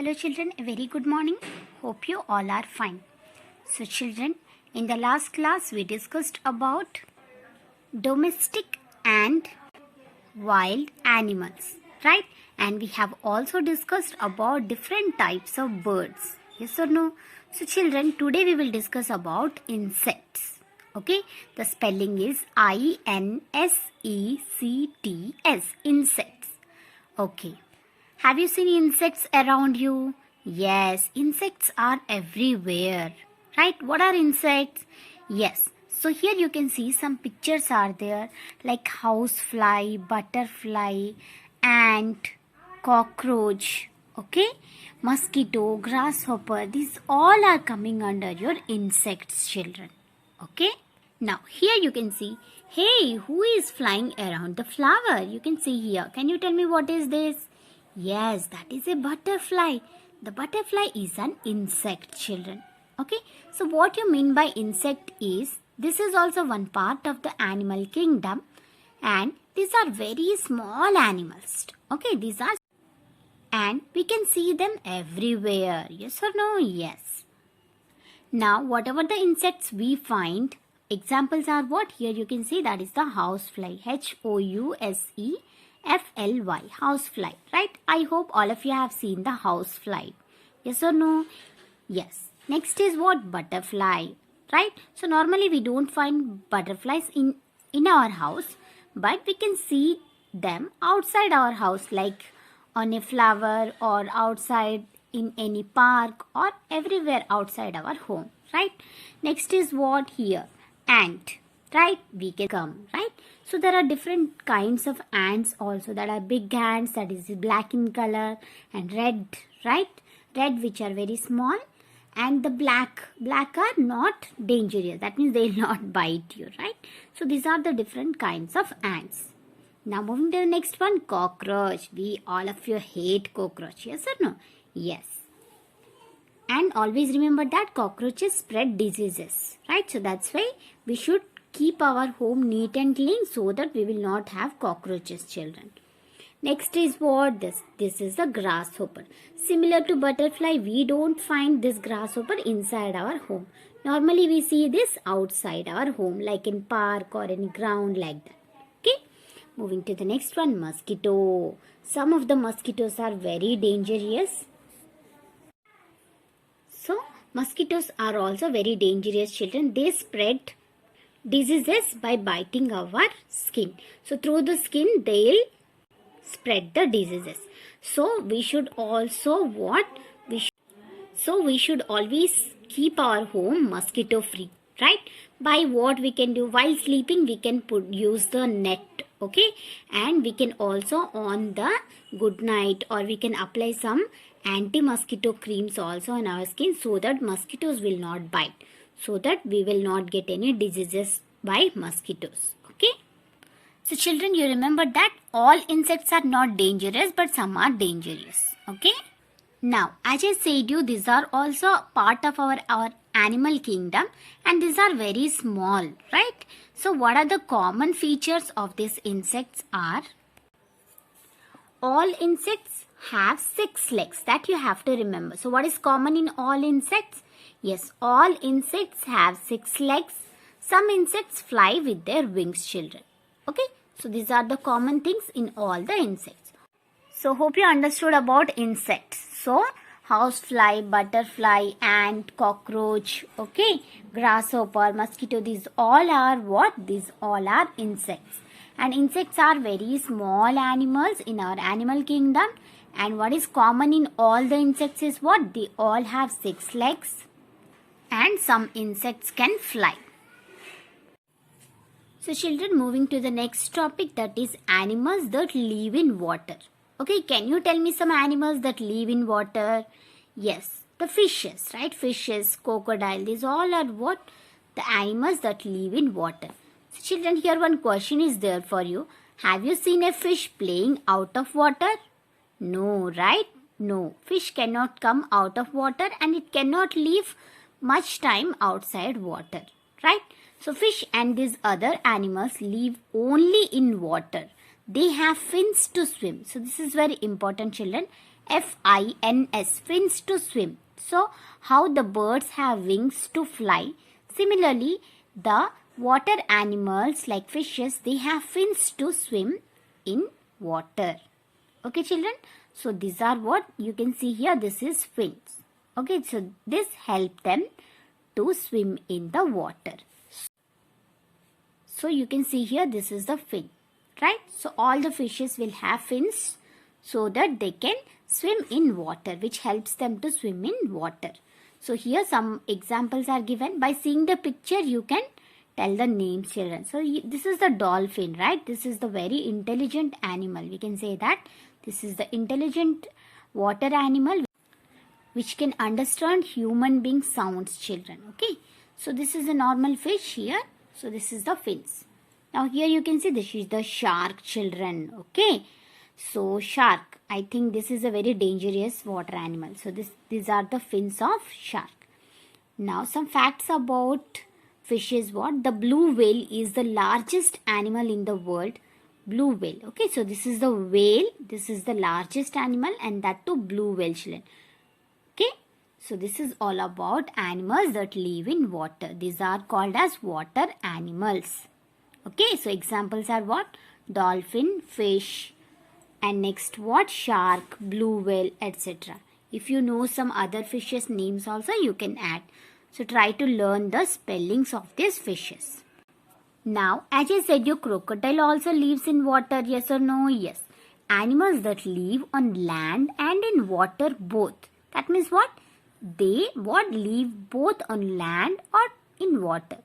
Hello children, a very good morning. Hope you all are fine. So children, in the last class we discussed about domestic and wild animals, right? And we have also discussed about different types of birds. Yes or no? So children, today we will discuss about insects. Okay? The spelling is I-N-S-E-C-T-S, insects. Okay. Have you seen insects around you? Yes, insects are everywhere. Right? What are insects? Yes. So here you can see some pictures are there like housefly, butterfly, ant, cockroach, okay? Mosquito, grasshopper. These all are coming under your insects, children. Okay? Now here you can see, hey, who is flying around the flower? You can see here. Can you tell me what is this? Yes, that is a butterfly. The butterfly is an insect, children. Okay, so what you mean by insect is, this is also one part of the animal kingdom and these are very small animals. Okay, these are, and we can see them everywhere. Yes or no? Yes. Now, whatever the insects we find, examples are what? Here you can see that is the housefly. Housefly, housefly, right? I hope all of you have seen the housefly. Yes or no? Yes. Next is what? Butterfly, right? So normally we don't find butterflies in our house, but we can see them outside our house, like on a flower or outside in any park or everywhere outside our home, right? Next is what? Here, ant, right? We can come, right? So there are different kinds of ants also. That are big ants, that is black in color, and red, right? Red, which are very small, and the black are not dangerous. That means they will not bite you, right? So these are the different kinds of ants. Now moving to the next one, cockroach. All of you hate cockroach, yes or no? Yes. And always remember that cockroaches spread diseases, right? So that's why we should keep our home neat and clean so that we will not have cockroaches, children. Next is what? This is the grasshopper. Similar to butterfly, we don't find this grasshopper inside our home. Normally we see this outside our home, like in park or any ground like that. Okay? Moving to the next one, mosquito. Some of the mosquitoes are very dangerous. So, mosquitoes are also very dangerous, children. They spread diseases by biting our skin. So, through the skin, they'll spread the diseases. So, we should also what? We should always keep our home mosquito free, right? By what we can do? While sleeping, we can use the net, okay? And we can also on the good night, or we can apply some anti-mosquito creams also on our skin so that mosquitoes will not bite, so that we will not get any diseases by mosquitoes. Okay? So children, you remember that all insects are not dangerous, but some are dangerous. Okay? Now, as I said you, these are also part of our animal kingdom and these are very small, right? So what are the common features of these insects are? All insects have 6 legs. That you have to remember. So what is common in all insects? Yes, all insects have 6 legs. Some insects fly with their wings, children. Okay, so these are the common things in all the insects. So hope you understood about insects. So housefly, butterfly, ant, cockroach, okay, grasshopper, mosquito, these all are what? These all are insects. And insects are very small animals in our animal kingdom. And what is common in all the insects is what? They all have 6 legs. And some insects can fly. So children, moving to the next topic, that is animals that live in water. Okay, can you tell me some animals that live in water? Yes, the fishes, right? Fishes, crocodile, these all are what? The animals that live in water. So children, here one question is there for you. Have you seen a fish playing out of water? No, right? No, fish cannot come out of water and it cannot live much time outside water, right? So fish and these other animals live only in water. They have fins to swim. So this is very important, children. F-I-N-S, fins to swim. So how the birds have wings to fly. Similarly, the water animals like fishes, they have fins to swim in water. Okay children, so these are what you can see here. This is fins. Okay, so this help them to swim in the water. So you can see here, this is the fin, right? So all the fishes will have fins so that they can swim in water, which helps them to swim in water. So here some examples are given. By seeing the picture, you can tell the names, children. So this is the dolphin, right? This is the very intelligent animal. We can say that this is the intelligent water animal which can understand human being sounds, children. Okay, so this is a normal fish here. So this is the fins. Now here you can see this is the shark, children. Okay, so shark, I think this is a very dangerous water animal. So these are the fins of shark. Now some facts about fish is what? The blue whale is the largest animal in the world. Blue whale. Okay, so this is the whale. This is the largest animal, and that too blue whale, children. Okay, so this is all about animals that live in water. These are called as water animals. Okay, so examples are what? Dolphin, fish, and next what? Shark, blue whale, etc. If you know some other fishes names also, you can add. So try to learn the spellings of these fishes. Now, as I said, your crocodile also lives in water. Yes or no? Yes. Animals that live on land and in water both. That means what? They live both on land or in water.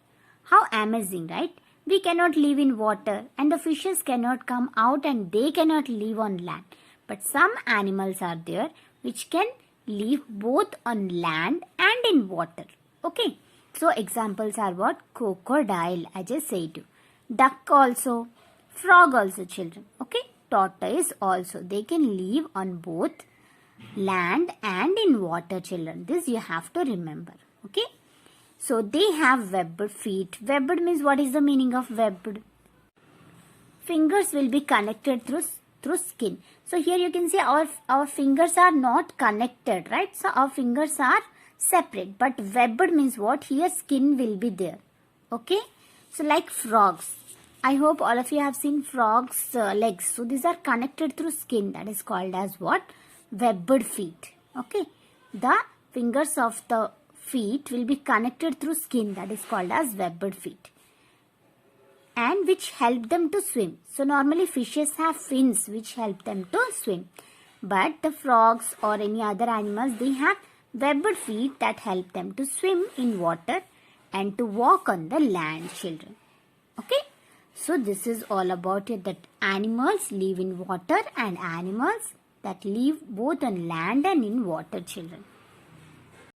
How amazing, right? We cannot live in water and the fishes cannot come out and they cannot live on land. But some animals are there which can live both on land and in water. Okay. So examples are what? Crocodile, I just said you. Duck also. Frog also, children. Okay. Tortoise also. They can live on both land and in water, children. This you have to remember. Okay. So they have webbed feet. Webbed means, what is the meaning of webbed? Fingers will be connected through skin. So here you can see our fingers are not connected, right? So our fingers are separate. But webbed means what? Here skin will be there. Okay. So like frogs. I hope all of you have seen frogs' legs. So these are connected through skin. That is called as what? Webbed feet. Okay. The fingers of the feet will be connected through skin. That is called as webbed feet. And which help them to swim. So normally fishes have fins which help them to swim. But the frogs or any other animals, they have webbed feet that help them to swim in water and to walk on the land, children. Okay. So this is all about it, that animals live in water and animals that live both on land and in water, children.